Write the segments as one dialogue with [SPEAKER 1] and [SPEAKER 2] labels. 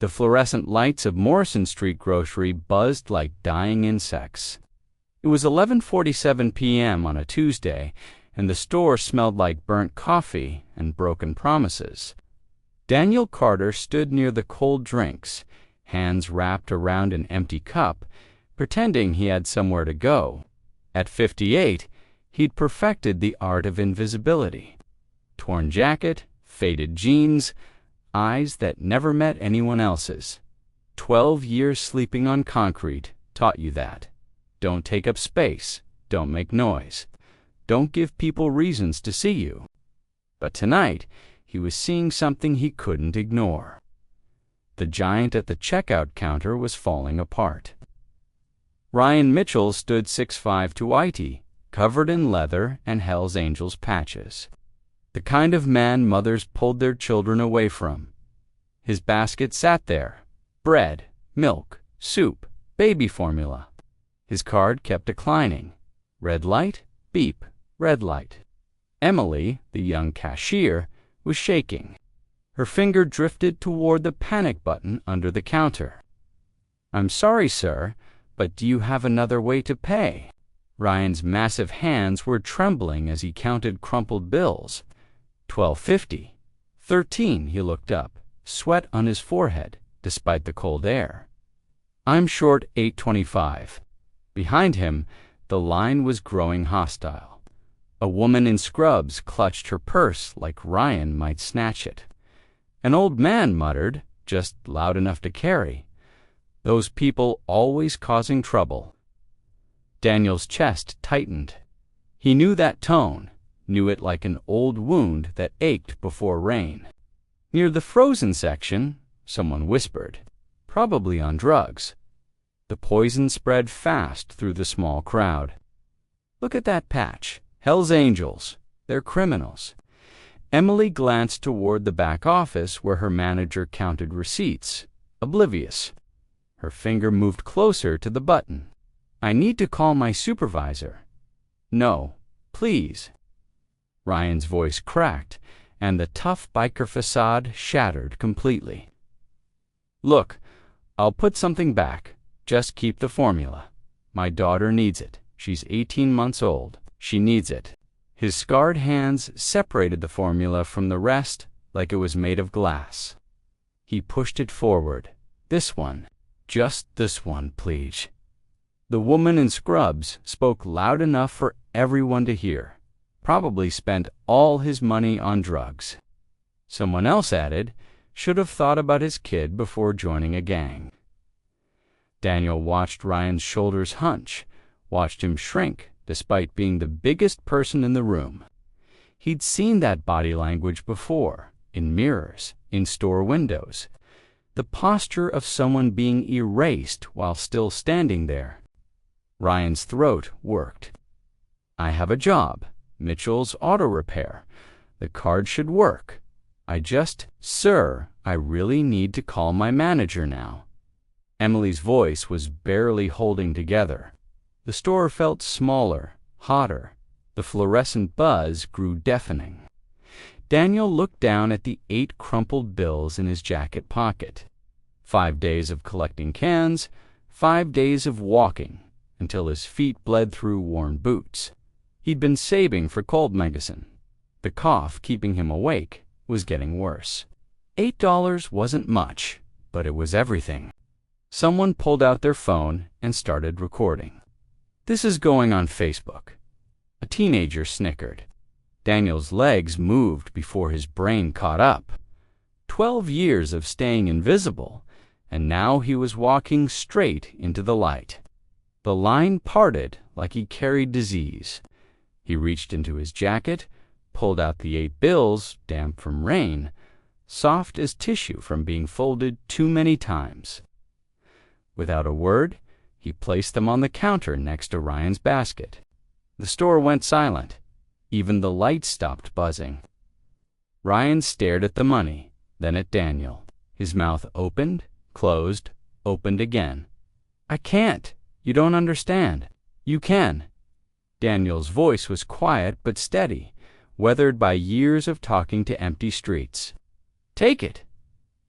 [SPEAKER 1] The fluorescent lights of Morrison Street Grocery buzzed like dying insects. It was 11:47 p.m. on a Tuesday, and the store smelled like burnt coffee and broken promises. Daniel Carter stood near the cold drinks, hands wrapped around an empty cup, pretending he had somewhere to go. At 58, he'd perfected the art of invisibility. Torn jacket, faded jeans, eyes that never met anyone else's. 12 years sleeping on concrete taught you that. Don't take up space. Don't make noise. Don't give people reasons to see you. But tonight, he was seeing something he couldn't ignore. The giant at the checkout counter was falling apart. Ryan Mitchell stood 6'5" to Whitey, covered in leather and Hell's Angels patches. The kind of man mothers pulled their children away from. His basket sat there. Bread, milk, soup, baby formula. His card kept declining. Red light, beep, red light. Emily, the young cashier, was shaking. Her finger drifted toward the panic button under the counter. "I'm sorry, sir, but do you have another way to pay?" Ryan's massive hands were trembling as he counted crumpled bills. $12.50. 13, he looked up, sweat on his forehead, despite the cold air. "I'm short $8.25. Behind him, the line was growing hostile. A woman in scrubs clutched her purse like Ryan might snatch it. An old man muttered, just loud enough to carry, "Those people always causing trouble." Daniel's chest tightened. He knew that tone, knew it like an old wound that ached before rain. Near the frozen section, someone whispered, "Probably on drugs." The poison spread fast through the small crowd. "Look at that patch. Hell's Angels. They're criminals." Emily glanced toward the back office where her manager counted receipts, oblivious. Her finger moved closer to the button. "I need to call my supervisor." "No, please." Ryan's voice cracked, and the tough biker facade shattered completely. "Look, I'll put something back. Just keep the formula. My daughter needs it. She's 18 months old. She needs it." His scarred hands separated the formula from the rest like it was made of glass. He pushed it forward. "This one. Just this one, please." The woman in scrubs spoke loud enough for everyone to hear. Probably spent all his money on drugs. Someone else added, should have thought about his kid before joining a gang. Daniel watched Ryan's shoulders hunch, watched him shrink despite being the biggest person in the room. He'd seen that body language before, in mirrors, in store windows. The posture of someone being erased while still standing there. Ryan's throat worked. "I have a job. Mitchell's Auto Repair. The card should work. Sir, I really need to call my manager now." Emily's voice was barely holding together. The store felt smaller, hotter. The fluorescent buzz grew deafening. Daniel looked down at the 8 crumpled bills in his jacket pocket. 5 days of collecting cans, 5 days of walking, until his feet bled through worn boots. He'd been saving for cold medicine. The cough keeping him awake was getting worse. $8 wasn't much, but it was everything. Someone pulled out their phone and started recording. "This is going on Facebook." A teenager snickered. Daniel's legs moved before his brain caught up. 12 years of staying invisible, and now he was walking straight into the light. The line parted like he carried disease. He reached into his jacket, pulled out the 8 bills, damp from rain, soft as tissue from being folded too many times. Without a word, he placed them on the counter next to Ryan's basket. The store went silent. Even the lights stopped buzzing. Ryan stared at the money, then at Daniel. His mouth opened, closed, opened again. "I can't. You don't understand. You can." Daniel's voice was quiet but steady, weathered by years of talking to empty streets. "Take it."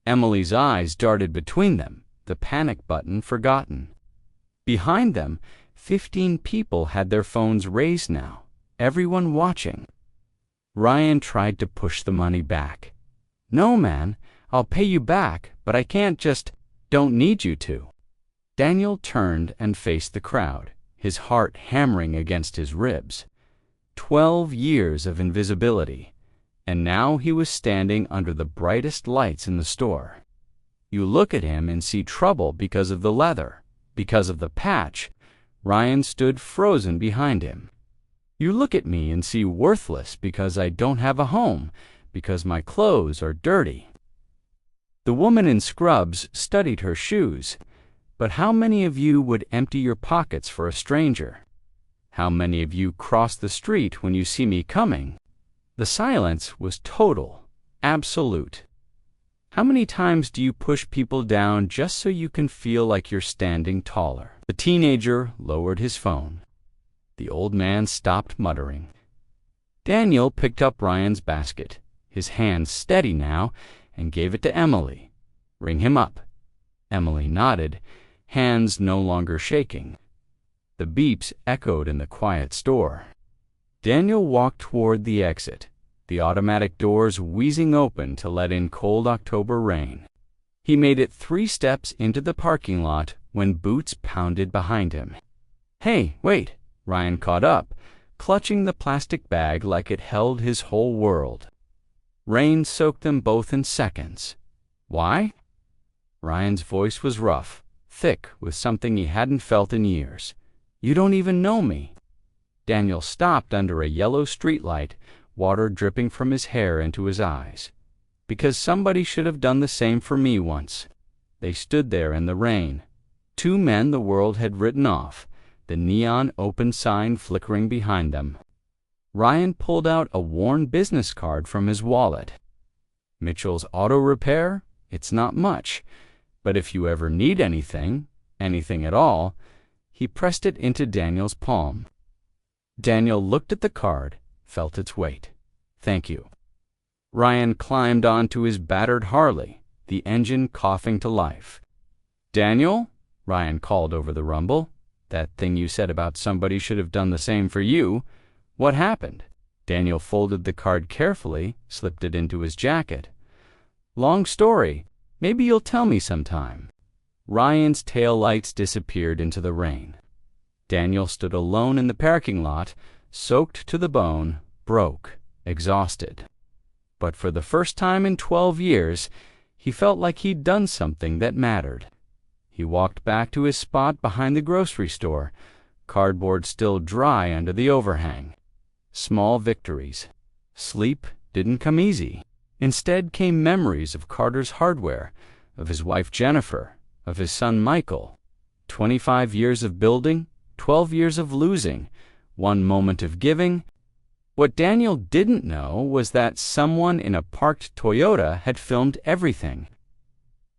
[SPEAKER 1] Emily's eyes darted between them, the panic button forgotten. Behind them, 15 people had their phones raised now, everyone watching. Ryan tried to push the money back. "No, man, I'll pay you back, but I can't just, don't need you to." Daniel turned and faced the crowd, his heart hammering against his ribs. 12 years of invisibility, and now he was standing under the brightest lights in the store. You look at him and see trouble because of the leather, because of the patch. Ryan stood frozen behind him. You look at me and see worthless because I don't have a home, because my clothes are dirty. The woman in scrubs studied her shoes. But how many of you would empty your pockets for a stranger? How many of you cross the street when you see me coming? The silence was total, absolute. How many times do you push people down just so you can feel like you're standing taller? The teenager lowered his phone. The old man stopped muttering. Daniel picked up Ryan's basket, his hand steady now, and gave it to Emily. "Ring him up." Emily nodded, hands no longer shaking. The beeps echoed in the quiet store. Daniel walked toward the exit, the automatic doors wheezing open to let in cold October rain. He made it 3 steps into the parking lot when boots pounded behind him. "Hey, wait!" Ryan caught up, clutching the plastic bag like it held his whole world. Rain soaked them both in seconds. "Why?" Ryan's voice was rough, thick with something he hadn't felt in years. "You don't even know me." Daniel stopped under a yellow streetlight, water dripping from his hair into his eyes. "Because somebody should have done the same for me once." They stood there in the rain. 2 men the world had written off, the neon open sign flickering behind them. Ryan pulled out a worn business card from his wallet. "Mitchell's Auto Repair? It's not much, but if you ever need anything, anything at all." He pressed it into Daniel's palm. Daniel looked at the card, felt its weight. "Thank you." Ryan climbed onto his battered Harley, the engine coughing to life. "Daniel?" Ryan called over the rumble. "That thing you said about somebody should have done the same for you. What happened?" Daniel folded the card carefully, slipped it into his jacket. "Long story. Maybe you'll tell me sometime." Ryan's taillights disappeared into the rain. Daniel stood alone in the parking lot, soaked to the bone, broke, exhausted. But for the first time in 12 years, he felt like he'd done something that mattered. He walked back to his spot behind the grocery store, cardboard still dry under the overhang. Small victories. Sleep didn't come easy. Instead came memories of Carter's hardware, of his wife Jennifer, of his son Michael. 25 years of building, 12 years of losing, 1 moment of giving. What Daniel didn't know was that someone in a parked Toyota had filmed everything.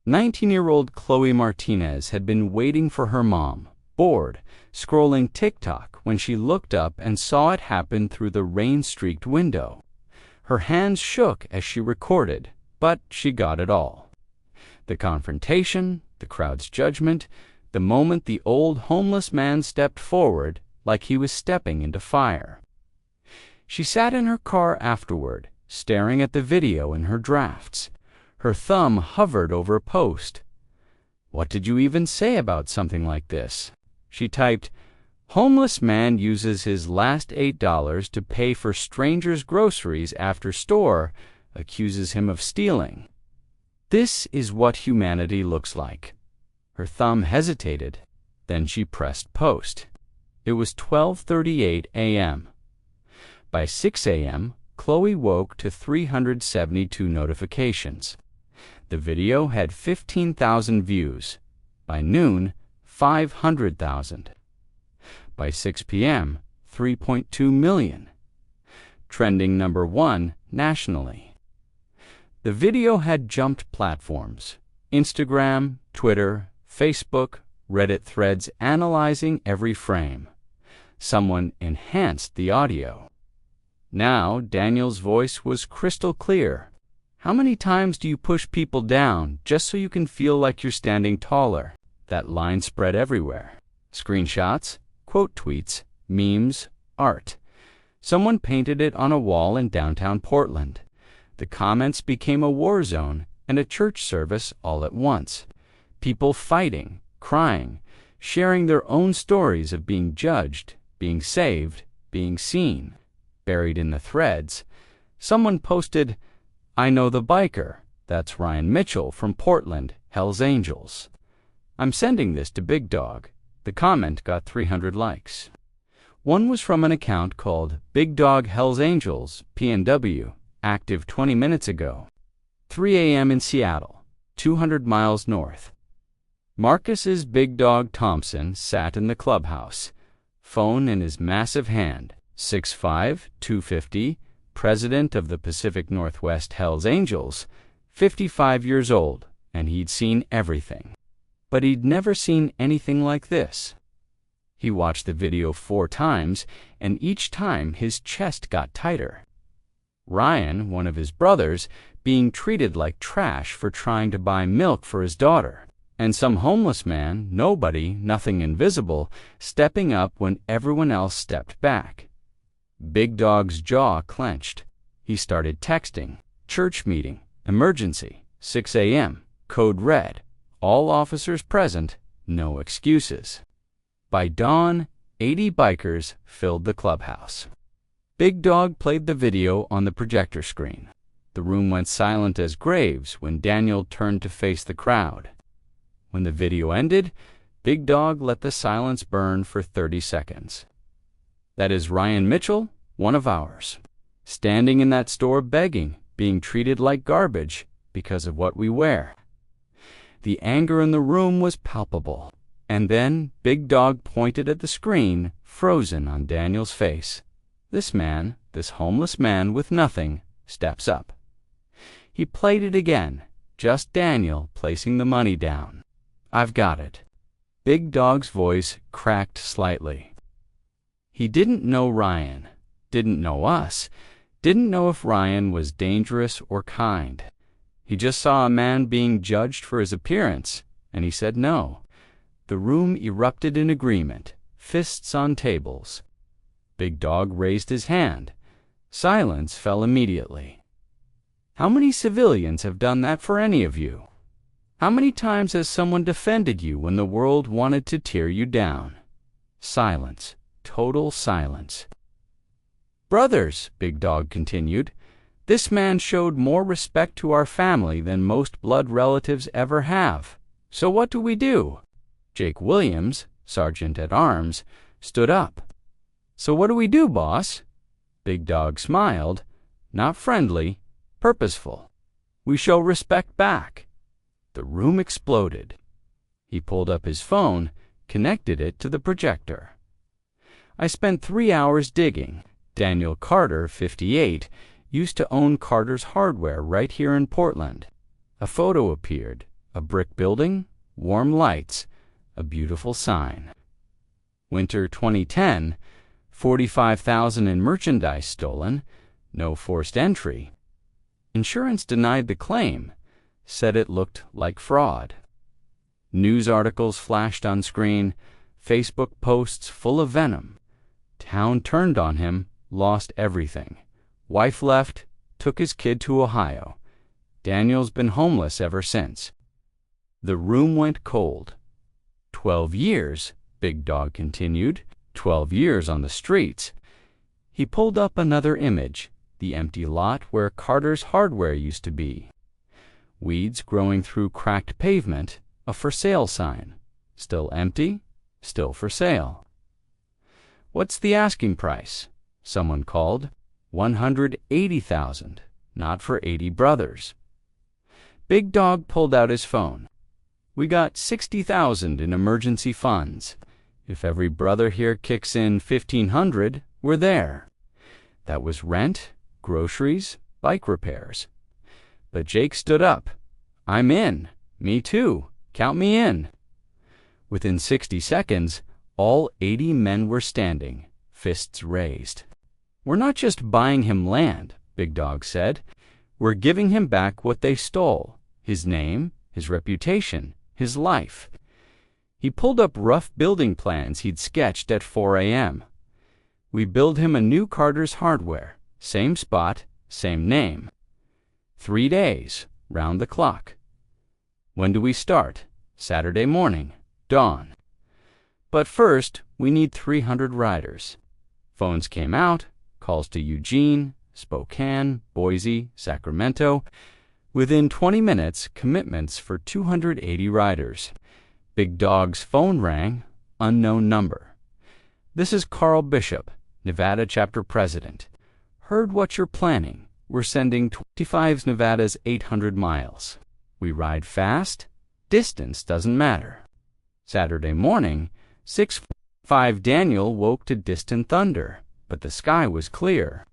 [SPEAKER 1] 19-year-old Chloe Martinez had been waiting for her mom, bored, scrolling TikTok when she looked up and saw it happen through the rain-streaked window. Her hands shook as she recorded, but she got it all. The confrontation, the crowd's judgment, the moment the old homeless man stepped forward like he was stepping into fire. She sat in her car afterward, staring at the video in her drafts. Her thumb hovered over a post. What did you even say about something like this? She typed, "Homeless man uses his last $8 to pay for stranger's groceries after store, accuses him of stealing." This is what humanity looks like. Her thumb hesitated, then she pressed post. It was 12:38 a.m. By 6 a.m., Chloe woke to 372 notifications. The video had 15,000 views. By noon, 500,000. By 6 p.m., 3.2 million. Trending #1 nationally. The video had jumped platforms: Instagram, Twitter, Facebook, Reddit threads analyzing every frame. Someone enhanced the audio. Now Daniel's voice was crystal clear. How many times do you push people down just so you can feel like you're standing taller? That line spread everywhere. Screenshots, quote tweets, memes, art. Someone painted it on a wall in downtown Portland. The comments became a war zone and a church service all at once. People fighting, crying, sharing their own stories of being judged, being saved, being seen. Buried in the threads, someone posted, "I know the biker. That's Ryan Mitchell from Portland, Hells Angels. I'm sending this to Big Dog." The comment got 300 likes. One was from an account called Big Dog Hells Angels, PNW, active 20 minutes ago. 3 a.m. in Seattle, 200 miles north. Marcus's Big Dog Thompson sat in the clubhouse, phone in his massive hand, 6'5", 250, president of the Pacific Northwest Hells Angels, 55 years old, and he'd seen everything. But he'd never seen anything like this. He watched the video 4 times, and each time his chest got tighter. Ryan, one of his brothers, being treated like trash for trying to buy milk for his daughter, and some homeless man, nobody, nothing invisible, stepping up when everyone else stepped back. Big Dog's jaw clenched. He started texting. Church meeting. Emergency. 6 a.m. Code red. All officers present. No excuses. By dawn, 80 bikers filled the clubhouse. Big Dog played the video on the projector screen. The room went silent as graves when Daniel turned to face the crowd. When the video ended, Big Dog let the silence burn for 30 seconds. That is Ryan Mitchell, one of ours, standing in that store begging, being treated like garbage because of what we wear. The anger in the room was palpable, and then Big Dog pointed at the screen, frozen on Daniel's face. This man, this homeless man with nothing, steps up. He played it again, just Daniel placing the money down. "I've got it." Big Dog's voice cracked slightly. He didn't know Ryan, didn't know us, didn't know if Ryan was dangerous or kind. He just saw a man being judged for his appearance, and he said no. The room erupted in agreement, fists on tables. Big Dog raised his hand. Silence fell immediately. How many civilians have done that for any of you? How many times has someone defended you when the world wanted to tear you down? Silence. Total silence. "Brothers," Big Dog continued, "this man showed more respect to our family than most blood relatives ever have. So what do we do?" Jake Williams, sergeant at arms, stood up. "So what do we do, boss?" Big Dog smiled, not friendly, purposeful. "We show respect back." The room exploded. He pulled up his phone, connected it to the projector. I spent 3 hours digging. Daniel Carter, 58, used to own Carter's Hardware right here in Portland. A photo appeared, a brick building, warm lights, a beautiful sign. Winter 2010, 45,000 in merchandise stolen, no forced entry. Insurance denied the claim, said it looked like fraud. News articles flashed on screen, Facebook posts full of venom. Town turned on him, lost everything. Wife left, took his kid to Ohio. Daniel's been homeless ever since. The room went cold. 12 years, Big Dog continued, 12 years on the streets. He pulled up another image, the empty lot where Carter's Hardware used to be. Weeds growing through cracked pavement, a for sale sign. Still empty, still for sale. "What's the asking price?" Someone called. 180,000, not for 80 brothers. Big Dog pulled out his phone. "We got 60,000 in emergency funds. If every brother here kicks in 1,500, we're there." That was rent, groceries, bike repairs. But Jake stood up. "I'm in. Me too. Count me in." Within 60 seconds, all 80 men were standing, fists raised. "We're not just buying him land," Big Dog said. We're giving him back what they stole: his name, his reputation, his life. He pulled up rough building plans he'd sketched at 4 a.m. We build him a new Carter's Hardware, same spot, same name. 3 days, round the clock. When do we start? Saturday morning, dawn. But first, we need 300 riders. Phones came out, calls to Eugene, Spokane, Boise, Sacramento. Within 20 minutes, commitments for 280 riders. Big Dog's phone rang, unknown number. "This is Carl Bishop, Nevada chapter president. Heard what you're planning. We're sending 25 Nevada's 800 miles. We ride fast. Distance doesn't matter." Saturday morning, 6:05, Daniel woke to distant thunder, but the sky was clear.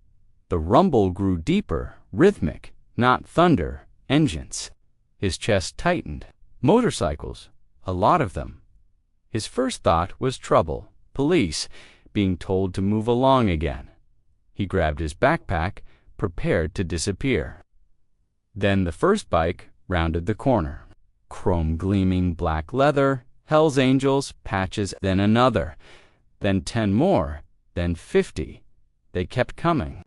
[SPEAKER 1] The rumble grew deeper, rhythmic, not thunder, engines. His chest tightened. Motorcycles, a lot of them. His first thought was trouble, police, being told to move along again. He grabbed his backpack, prepared to disappear. Then the first bike rounded the corner. Chrome gleaming black leather, Hell's Angels, patches, then another, then 10 more, then 50. They kept coming.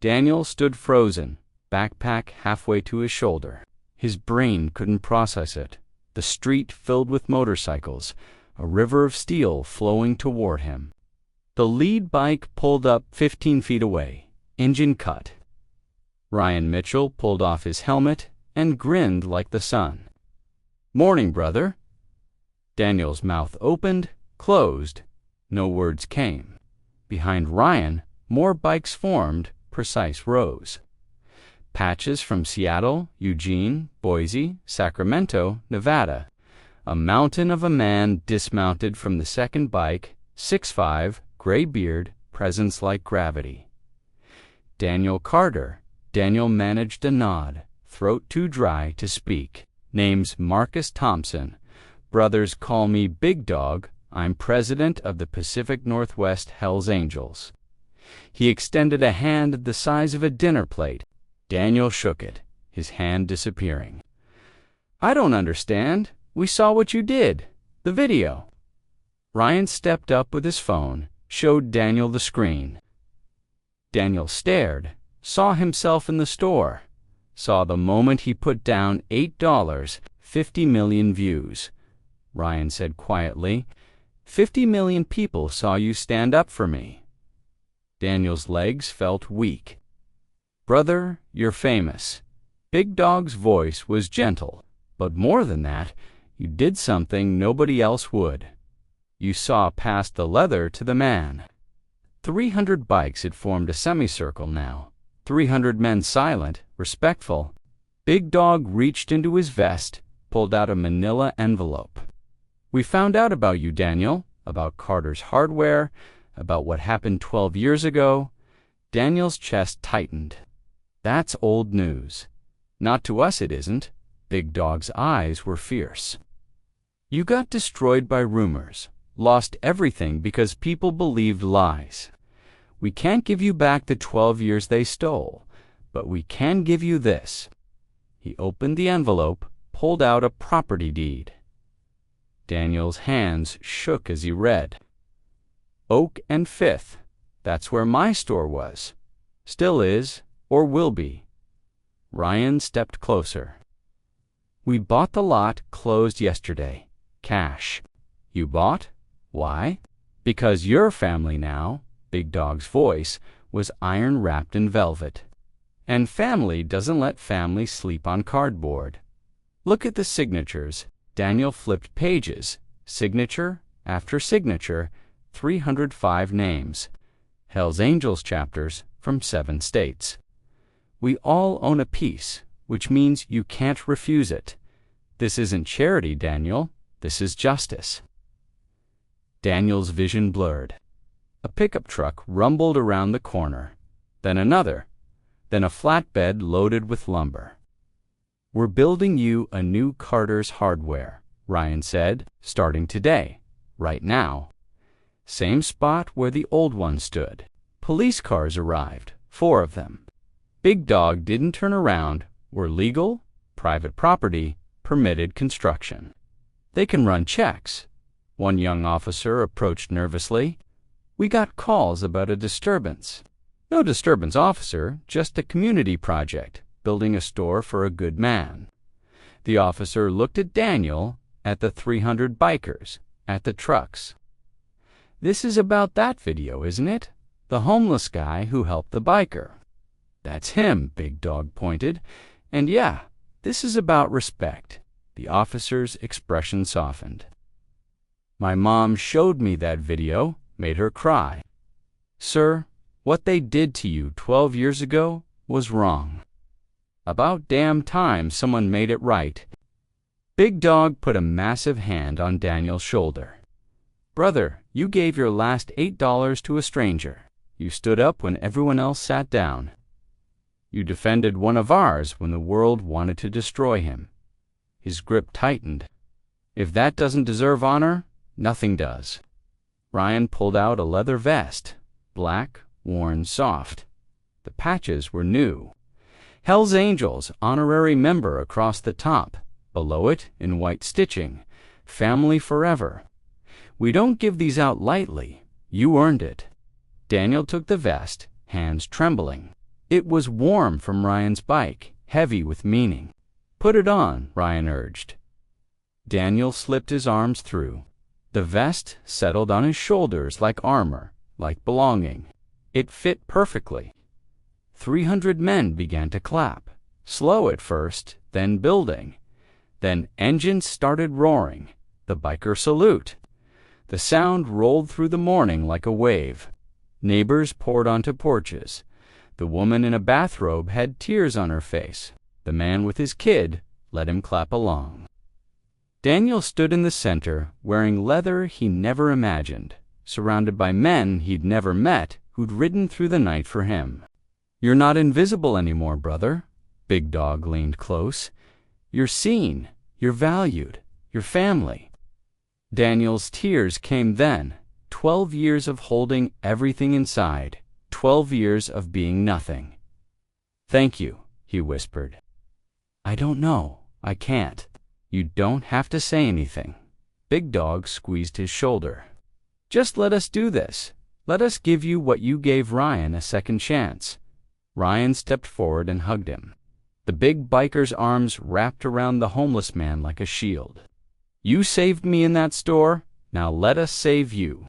[SPEAKER 1] Daniel stood frozen, backpack halfway to his shoulder. His brain couldn't process it. The street filled with motorcycles, a river of steel flowing toward him. The lead bike pulled up 15 feet away, engine cut. Ryan Mitchell pulled off his helmet and grinned like the sun. "Morning, brother." Daniel's mouth opened, closed. No words came. Behind Ryan, more bikes formed, precise rows. Patches from Seattle, Eugene, Boise, Sacramento, Nevada. A mountain of a man dismounted from the second bike, 6'5", gray beard, presence like gravity. Daniel Carter. Daniel managed a nod, throat too dry to speak. Name's Marcus Thompson. Brothers call me Big Dog. I'm president of the Pacific Northwest Hell's Angels. He extended a hand the size of a dinner plate. Daniel shook it, his hand disappearing. "I don't understand. We saw what you did. The video." Ryan stepped up with his phone, showed Daniel the screen. Daniel stared, saw himself in the store, saw the moment he put down $8, 50 million views. Ryan said quietly, 50 million people saw you stand up for me." Daniel's legs felt weak. "Brother, you're famous." Big Dog's voice was gentle, but more than that, you did something nobody else would. You saw past the leather to the man. 300 bikes had formed a semicircle now, 300 men silent, respectful. Big Dog reached into his vest, pulled out a manila envelope. "We found out about you, Daniel, about Carter's Hardware, about what happened 12 years ago." Daniel's chest tightened. "That's old news." "Not to us it isn't." Big Dog's eyes were fierce. "You got destroyed by rumors, lost everything because people believed lies. We can't give you back the 12 years they stole, but we can give you this." He opened the envelope, pulled out a property deed. Daniel's hands shook as he read. "Oak and Fifth. That's where my store was. Still is, or will be." Ryan stepped closer. "We bought the lot, closed yesterday. Cash." "You bought? Why?" "Because your family now," Big Dog's voice was iron wrapped in velvet. "And family doesn't let family sleep on cardboard. Look at the signatures." Daniel flipped pages, signature after signature, 305 names. Hell's Angels chapters from 7 states. "We all own a piece, which means you can't refuse it. This isn't charity, Daniel. This is justice." Daniel's vision blurred. A pickup truck rumbled around the corner, then another, then a flatbed loaded with lumber. "We're building you a new Carter's Hardware," Ryan said, "starting today, right now. Same spot where the old one stood. Police cars arrived, 4 of them. Big Dog didn't turn around. We're legal, private property, permitted construction. They can run checks. One young officer approached nervously. We got calls about a disturbance. No disturbance, officer, just a community project, building a store for a good man. The officer looked at Daniel, at the 300 bikers, at the trucks. This is about that video, isn't it? The homeless guy who helped the biker. That's him, Big Dog pointed. And yeah, this is about respect. The officer's expression softened. My mom showed me that video, made her cry. Sir, what they did to you 12 years ago was wrong. About damn time someone made it right. Big Dog put a massive hand on Daniel's shoulder. Brother, you gave your last $8 to a stranger. You stood up when everyone else sat down. You defended one of ours when the world wanted to destroy him. His grip tightened. If that doesn't deserve honor, nothing does. Ryan pulled out a leather vest, black, worn, soft. The patches were new. Hell's Angels honorary member across the top, below it in white stitching, family forever. We don't give these out lightly. You earned it. Daniel took the vest, hands trembling. It was warm from Ryan's bike, heavy with meaning. Put it on, Ryan urged. Daniel slipped his arms through. The vest settled on his shoulders like armor, like belonging. It fit perfectly. 300 men began to clap, slow at first, then building. Then engines started roaring, the biker salute. The sound rolled through the morning like a wave. Neighbors poured onto porches. The woman in a bathrobe had tears on her face. The man with his kid let him clap along. Daniel stood in the center, wearing leather he never imagined, surrounded by men he'd never met who'd ridden through the night for him. You're not invisible anymore, brother. Big Dog leaned close. You're seen. You're valued. You're family. Daniel's tears came then. 12 years of holding everything inside. 12 years of being nothing. Thank you, he whispered. I don't know. I can't. You don't have to say anything. Big Dog squeezed his shoulder. Just let us do this. Let us give you what you gave Ryan a second chance. Ryan stepped forward and hugged him. The big biker's arms wrapped around the homeless man like a shield. You saved me in that store. Now let us save you.